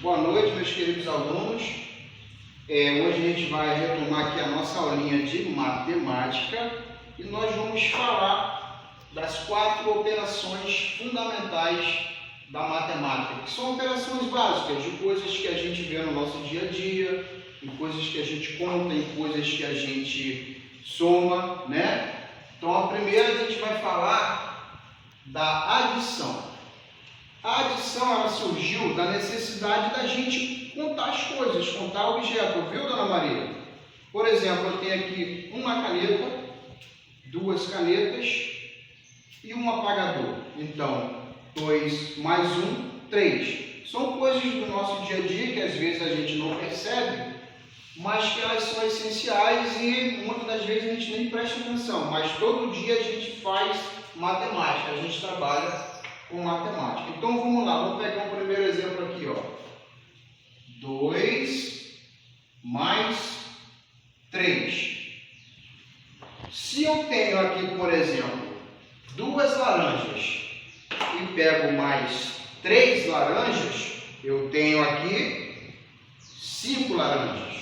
Boa noite, meus queridos alunos. Hoje a gente vai retomar aqui a nossa aulinha de matemática e nós vamos falar das 4 operações fundamentais da matemática, que são operações básicas de coisas que a gente vê no nosso dia a dia, em coisas que a gente conta, em coisas que a gente soma, né? Então, a primeira a gente vai falar da adição. A adição ela surgiu da necessidade da gente contar as coisas, contar objetos, viu, dona Maria? Por exemplo, eu tenho aqui uma caneta, 2 canetas e um apagador. Então, 2 mais 1, 3. São coisas do nosso dia a dia que às vezes a gente não percebe, mas que elas são essenciais e muitas das vezes a gente nem presta atenção. Mas todo dia a gente faz matemática, a gente trabalha com matemática. Então vamos lá, vamos pegar um primeiro exemplo aqui, ó. 2 mais 3. Se eu tenho aqui, por exemplo, 2 laranjas e pego mais 3 laranjas, eu tenho aqui 5 laranjas.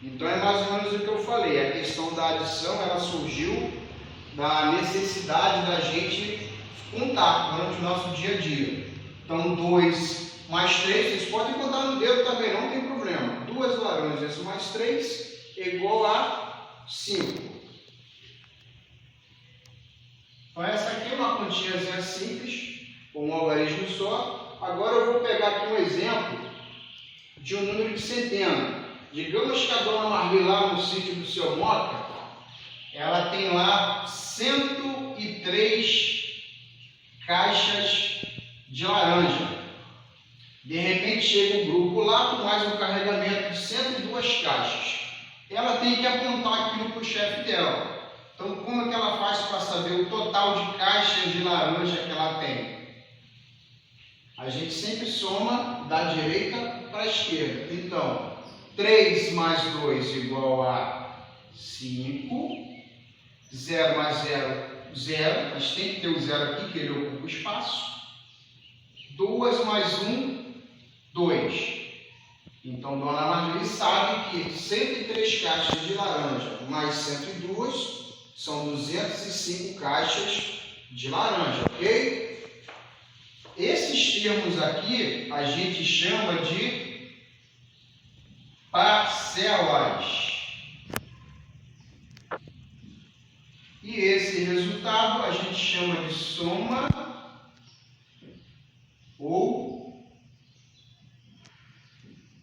Então é mais ou menos o que eu falei. A questão da adição, ela surgiu da necessidade da gente contar durante o nosso dia a dia. Então 2 mais 3, vocês podem contar no dedo também, não tem problema. 2 laranjas mais 3 é igual a 5. Então essa aqui é uma continhazinha simples, com um algarismo só. Agora eu vou pegar aqui um exemplo de um número de centena. Digamos que a dona Marli lá no sítio do seu Moca, ela tem lá 103 caixas de laranja. De repente chega um grupo lá com mais um carregamento de 102 caixas. Ela tem que apontar aquilo para o chefe dela. Então, como é que ela faz para saber o total de caixas de laranja que ela tem? A gente sempre soma da direita para a esquerda. Então, 3 mais 2 igual a 5. 0 mais 0, 0. Mas tem que ter o 0 aqui, que ele ocupa o espaço. 2 mais 1, 2. Então, dona Marli sabe que 103 caixas de laranja mais 102 são 205 caixas de laranja, ok? Esses termos aqui a gente chama de parcelas. E esse resultado a gente chama de soma ou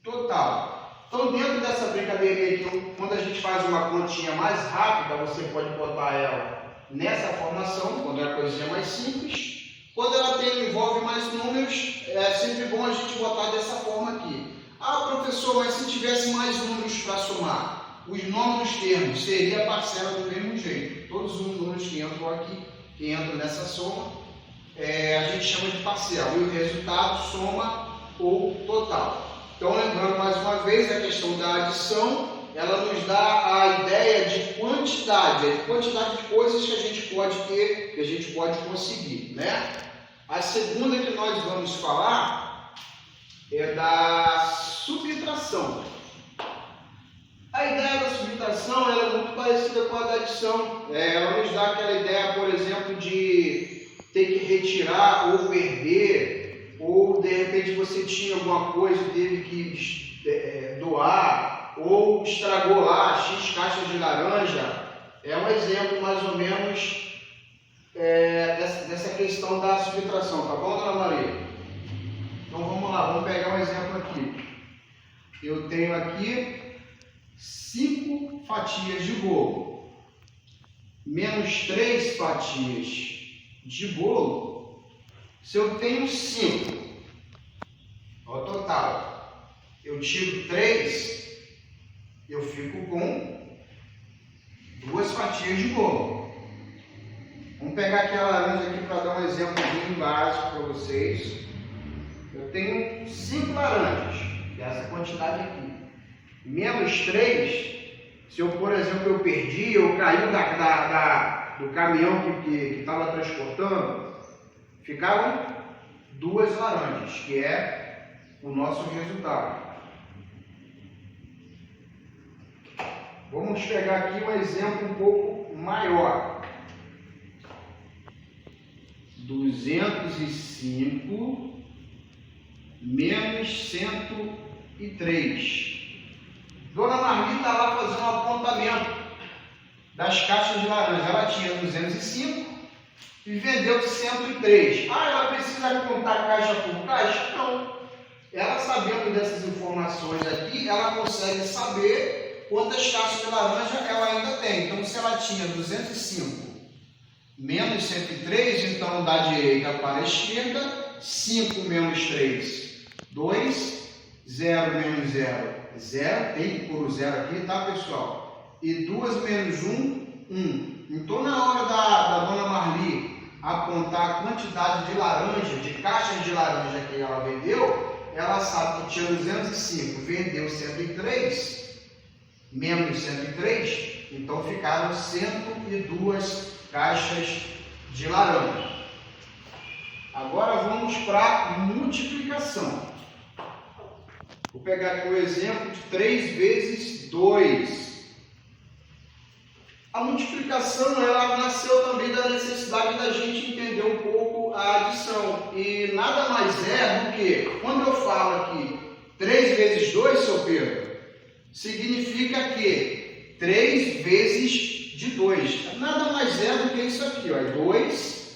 total. Então, dentro dessa brincadeirinha aqui, quando a gente faz uma continha mais rápida, você pode botar ela nessa formação, quando é a coisinha mais simples. Quando ela envolve mais números, é sempre bom a gente botar dessa forma aqui. Ah, professor, mas se tivesse mais números para somar, os nomes dos termos seria a parcela do mesmo jeito. Todos os números que entram aqui, que entram nessa soma, a gente chama de parcela. E o resultado, soma ou total. Então, lembrando mais uma vez, a questão da adição, ela nos dá a ideia de quantidade de coisas que a gente pode ter, que a gente pode conseguir, né? A segunda que nós vamos falar é da subtração. A ideia da subtração ela é muito parecida com a da adição. Ela nos dá aquela ideia, por exemplo, de ter que retirar ou perder, ou de repente você tinha alguma coisa e teve que doar, ou estragou lá X caixas de laranja. É um exemplo mais ou menos dessa questão da subtração, tá bom, dona Maria? Então vamos lá, vamos pegar um exemplo aqui. Eu tenho aqui 5 fatias de bolo, menos 3 fatias de bolo, se eu tenho 5, ao total, eu tiro 3, eu fico com 2 fatias de bolo. Vamos pegar aqui a laranja aqui para dar um exemplo bem básico para vocês. Eu tenho 5 laranjas, essa quantidade aqui. Menos 3, se eu, por exemplo, eu perdi, eu caí do caminhão que estava transportando, ficaram 2 laranjas, que é o nosso resultado. Vamos pegar aqui um exemplo um pouco maior. 205 menos 103. Dona Marli está lá fazendo um apontamento das caixas de laranja. Ela tinha 205 e vendeu 103. Ah, ela precisa contar caixa por caixa? Não. Ela, sabendo dessas informações aqui, ela consegue saber quantas caixas de laranja ela ainda tem. Então, se ela tinha 205 menos 103, então da direita para a esquerda, 5 menos 3, 2, 0 menos 0, 0, tem que pôr o 0 aqui, tá, pessoal? E 2 menos 1, 1. Então, na hora da Dona Marli apontar a quantidade de laranja, de caixas de laranja que ela vendeu, ela sabe que tinha 205, vendeu 103, menos 103, então ficaram 102 caixas de laranja. Agora vamos para a multiplicação. Vou pegar aqui o exemplo de 3 vezes 2. A multiplicação, ela nasceu também da necessidade da gente entender um pouco a adição. E nada mais é do que, quando eu falo aqui 3 vezes 2, seu Pedro, significa que 3 vezes de 2. Nada mais é do que isso aqui, ó. 2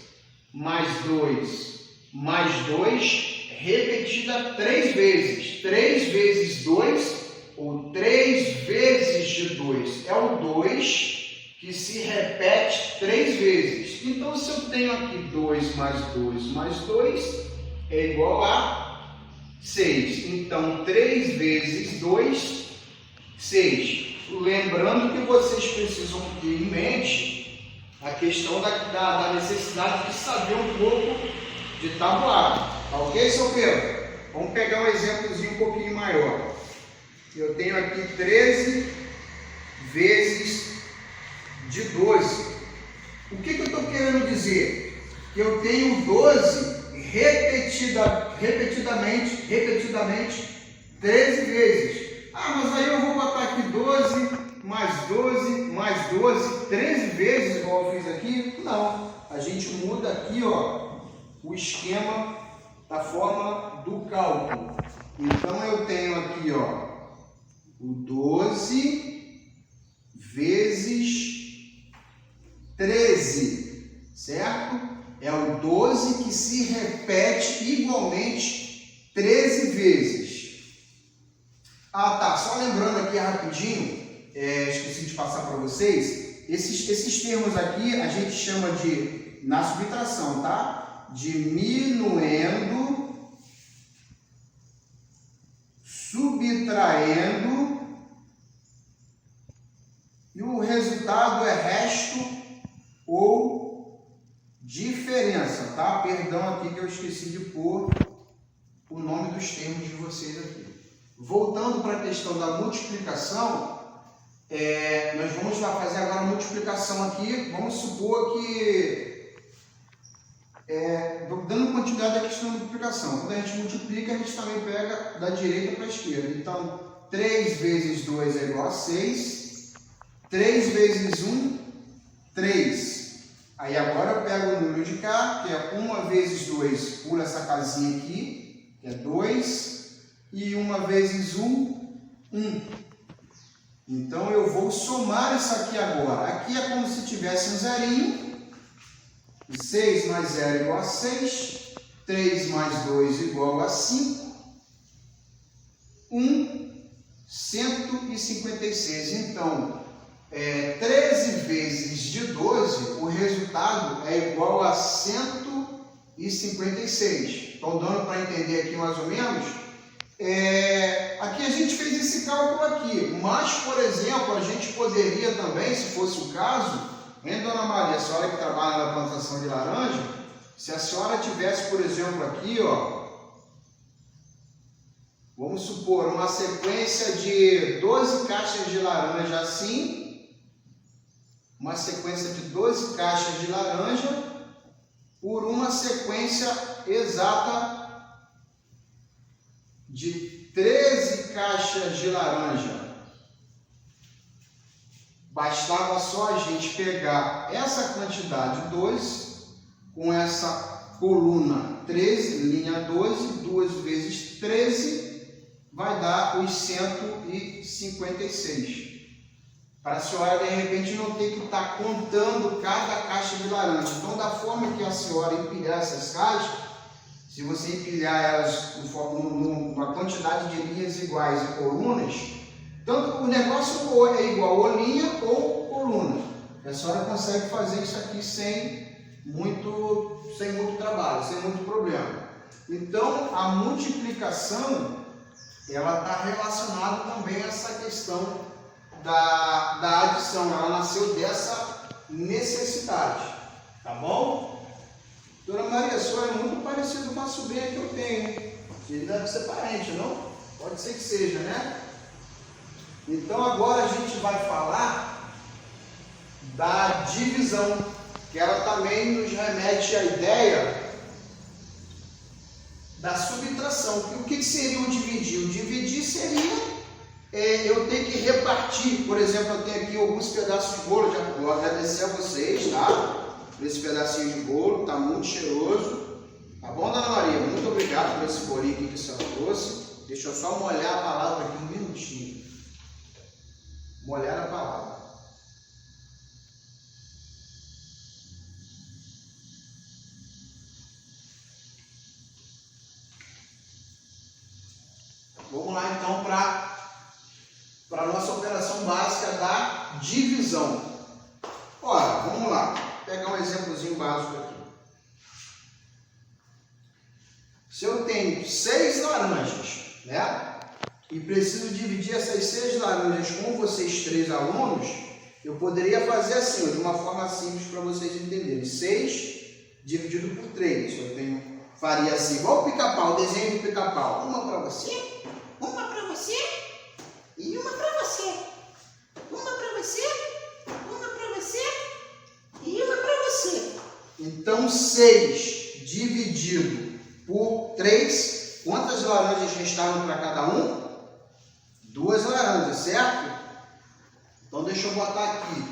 mais 2 mais 2, repetida 3 vezes. 3 vezes 2, ou 3 vezes de 2. É o 2 que se repete 3 vezes. Então, se eu tenho aqui 2 mais 2 mais 2, é igual a 6. Então, 3 vezes 2, 6. Lembrando que vocês precisam ter em mente a questão da necessidade de saber um pouco de tabuada. Tá ok, seu Pedro? Vamos pegar um exemplozinho um pouquinho maior. Eu tenho aqui 13 vezes de 12. O que eu estou querendo dizer? Que eu tenho 12 repetidamente 13 vezes. Ah, mas aí eu vou botar aqui 12, mais 12, mais 12, 13 vezes, igual eu fiz aqui? Não. A gente muda aqui, ó, o esquema da fórmula do cálculo. Então, eu tenho aqui, ó, o 12 vezes 13, certo? É o 12 que se repete igualmente 13 vezes. Ah, tá. Só lembrando aqui rapidinho, esqueci de passar para vocês, esses termos aqui a gente chama de, na subtração, tá? Diminuendo, subtraindo, e o resultado é resto ou diferença, tá? Perdão aqui que eu esqueci de pôr o nome dos termos de vocês aqui. Voltando para a questão da multiplicação, nós vamos fazer agora a multiplicação aqui. Vamos supor que, dando continuidade à questão da multiplicação, quando a gente multiplica, a gente também pega da direita para a esquerda. Então, 3 vezes 2 é igual a 6. 3 vezes 1, 3. Aí agora eu pego o número de cá, que é 1 vezes 2, pula essa casinha aqui, que é 2. E 1 vezes 1, 1. Então, eu vou somar isso aqui agora. Aqui é como se tivesse um zerinho. 6 mais 0 é igual a 6. 3 mais 2 igual a 5. 156. Então, 13 vezes de 12, o resultado é igual a 156. Estão dando para entender aqui mais ou menos? Aqui a gente fez esse cálculo aqui, mas, por exemplo, a gente poderia também, se fosse o caso, hein, Dona Maria, a senhora que trabalha na plantação de laranja, se a senhora tivesse, por exemplo, aqui, ó, vamos supor, uma sequência de 12 caixas de laranja assim, uma sequência de 12 caixas de laranja por uma sequência exata de 13 caixas de laranja, bastava só a gente pegar essa quantidade 2 com essa coluna 13, linha 12, 2 vezes 13, vai dar os 156. Para a senhora, de repente, não ter que estar contando cada caixa de laranja. Então, da forma que a senhora empilhar essas caixas, se você empilhar elas numa quantidade de linhas iguais e colunas, tanto o negócio é igual ou linha ou coluna. A senhora consegue fazer isso aqui sem muito trabalho, sem muito problema. Então, a multiplicação, ela está relacionada também a essa questão da adição. Ela nasceu dessa necessidade, tá bom? Dona Maria, a senhora é muito parecida com a sobrinha que eu tenho. Ele deve ser parente, não? Pode ser que seja, né? Então agora a gente vai falar da divisão, que ela também nos remete à ideia da subtração. O que seria o dividir? O dividir seria eu tenho que repartir. Por exemplo, eu tenho aqui alguns pedaços de bolo. Já vou agradecer a vocês, tá? Por esse pedacinho de bolo, tá muito cheiroso. Tá bom, Dona Maria? Muito obrigado por esse bolinho aqui que a senhora trouxe. Deixa eu só molhar a palavra aqui um minutinho. Molhar a palavra. Vamos lá então para a nossa operação básica da divisão. Ora, vamos lá. Vou pegar um exemplozinho básico aqui. Se eu tenho 6 laranjas, né? E preciso dividir essas 6 laranjas com vocês 3 alunos, eu poderia fazer assim, de uma forma simples para vocês entenderem. 6 dividido por 3. Faria assim, igual o pica-pau, o desenho do pica-pau. Uma para você, uma para você e uma para você. Uma para você, uma para você e uma para você. Então, 6 dividido por 3, quantas laranjas restaram para cada um? 2 laranjas, certo? Então, deixa eu botar aqui.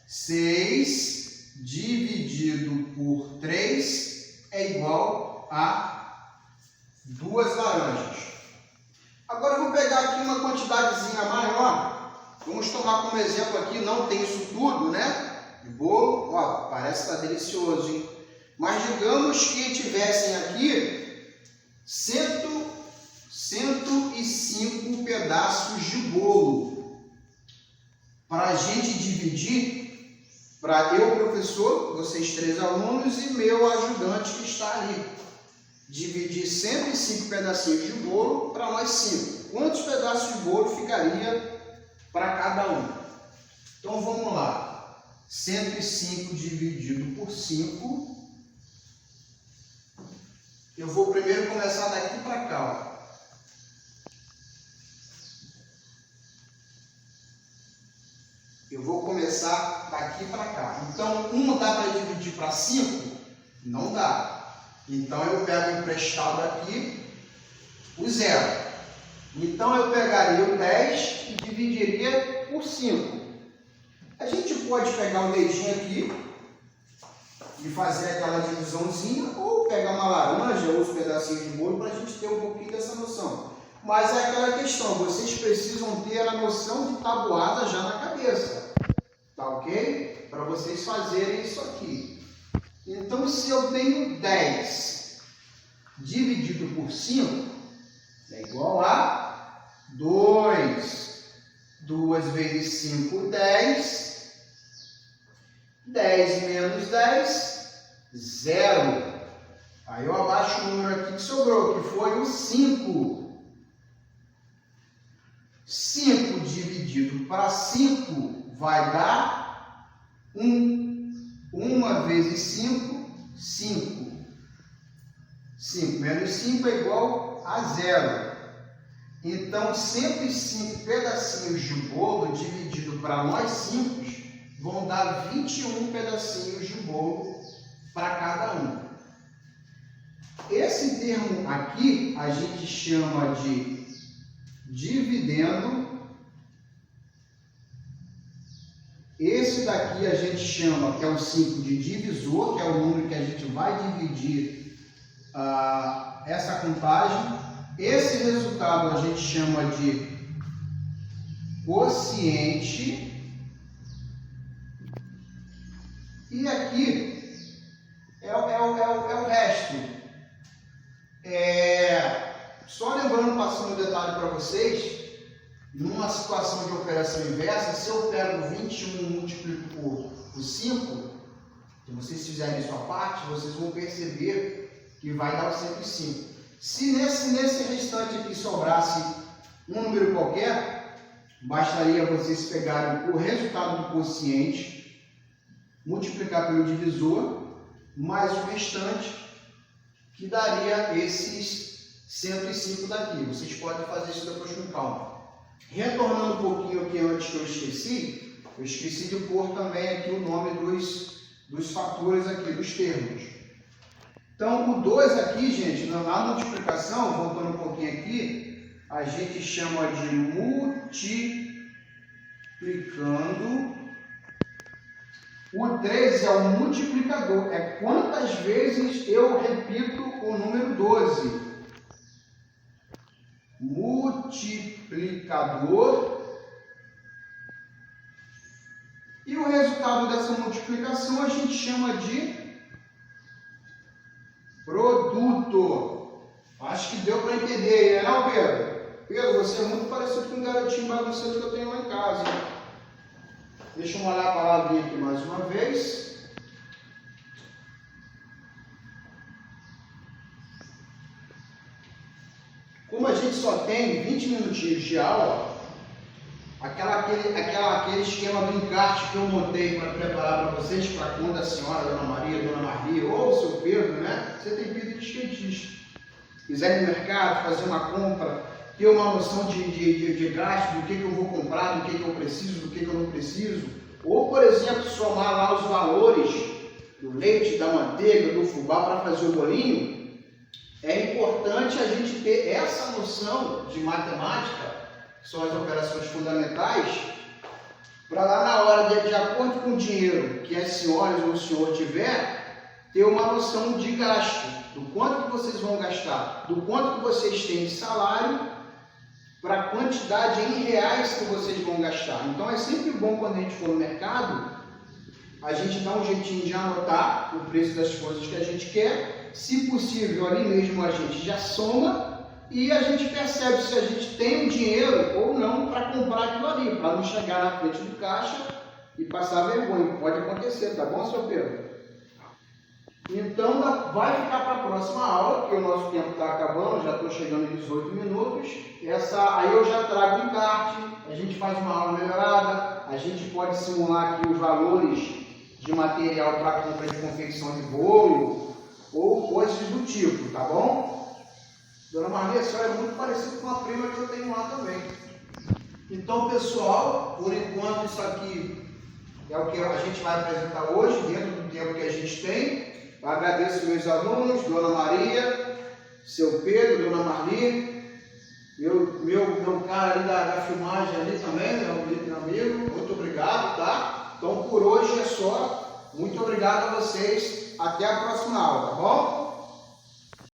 6 dividido por 3 é igual a 2 laranjas. Agora eu vou pegar aqui uma quantidadezinha maior. Vamos tomar como exemplo aqui, não tem isso tudo, né? De bolo, ó, parece que está delicioso, hein? Mas digamos que tivessem aqui 105 pedaços de bolo para a gente dividir. Para eu, professor, vocês 3 alunos e meu ajudante que está ali. Dividir 105 pedacinhos de bolo para nós 5. Quantos pedaços de bolo ficaria para cada um? Então vamos lá. 105 dividido por 5. Eu vou primeiro começar daqui para cá, ó. Eu vou começar daqui para cá. Então, 1 dá para dividir para 5? Não dá. Então, eu pego emprestado aqui o 0. Então, eu pegaria o 10 e dividiria por 5. A gente pode pegar o dedinho aqui e fazer aquela divisãozinha, ou pegar uma laranja ou os pedacinhos de bolo para a gente ter um pouquinho dessa noção. Mas é aquela questão, vocês precisam ter a noção de tabuada já na cabeça, tá ok? Para vocês fazerem isso aqui. Então, se eu tenho 10 dividido por 5, é igual a 2. 2 vezes 5, 10. 10 menos 10, 0. Aí eu abaixo o número aqui que sobrou, que foi o 5. 5 dividido para 5 vai dar 1. 1 vezes 5, 5. 5 menos 5 é igual a 0. Então, 105 pedacinhos de bolo dividido para nós 5 vão dar 21 pedacinhos de bolo para cada um. Esse termo aqui a gente chama de dividendo. Esse daqui a gente chama, que é o 5, de divisor, que é o número que a gente vai dividir essa contagem. Esse resultado a gente chama de quociente. E aqui é o resto. Só lembrando, passando um detalhe para vocês, numa situação de operação inversa, se eu pego 21 e multiplico por 5, se vocês fizerem sua parte, vocês vão perceber que vai dar o 105. Se nesse restante aqui sobrasse um número qualquer, bastaria vocês pegarem o resultado do quociente, multiplicar pelo divisor, mais o restante, que daria esses 105 daqui. Vocês podem fazer isso depois com calma. Retornando um pouquinho aqui antes que eu esqueci de pôr também aqui o nome dos fatores aqui, dos termos. Então, o 2 aqui, gente, na multiplicação, voltando um pouquinho aqui, a gente chama de multiplicando. O 3 é o multiplicador, é quantas vezes eu repito o número 12. Multiplicador. E o resultado dessa multiplicação a gente chama de produto. Acho que deu para entender, não, Pedro? Pedro, você é muito parecido com um garotinho bagunceiro que eu tenho lá em casa. Deixa eu molhar a palavrinha aqui mais uma vez. Como a gente só tem 20 minutinhos de aula, aquele esquema do encarte que eu montei para preparar para vocês, para quando a senhora, Dona Maria, Dona Marli ou o seu Pedro, né? Você tem vida de skatista. Quiser ir no mercado, fazer uma compra, ter uma noção de gasto, do que eu vou comprar, do que eu preciso, do que eu não preciso. Ou, por exemplo, somar lá os valores do leite, da manteiga, do fubá para fazer o bolinho. É importante a gente ter essa noção de matemática, que são as operações fundamentais, para lá na hora, de acordo com o dinheiro que as senhoras ou o senhor tiver, ter uma noção de gasto, do quanto que vocês vão gastar, do quanto que vocês têm de salário, para a quantidade em reais que vocês vão gastar. Então é sempre bom quando a gente for no mercado, a gente dá um jeitinho de anotar o preço das coisas que a gente quer. Se possível, ali mesmo a gente já soma e a gente percebe se a gente tem o dinheiro ou não para comprar aquilo ali, para não chegar na frente do caixa e passar vergonha. Pode acontecer, tá bom, seu Pedro? Então, vai ficar para a próxima aula, porque o nosso tempo está acabando, já estou chegando em 18 minutos. Aí eu já trago o encarte, a gente faz uma aula melhorada, a gente pode simular aqui os valores de material para compra de confecção de bolo, ou coisas do tipo, tá bom? Dona Maria, a senhora é muito parecida com a prima que eu tenho lá também. Então, pessoal, por enquanto isso aqui é o que a gente vai apresentar hoje, dentro do tempo que a gente tem. Eu agradeço meus alunos, Dona Maria, seu Pedro, Dona Marli, meu cara ali da filmagem ali também, né, meu amigo, muito obrigado, tá? Então, por hoje é só. Muito obrigado a vocês. Até a próxima aula, tá bom?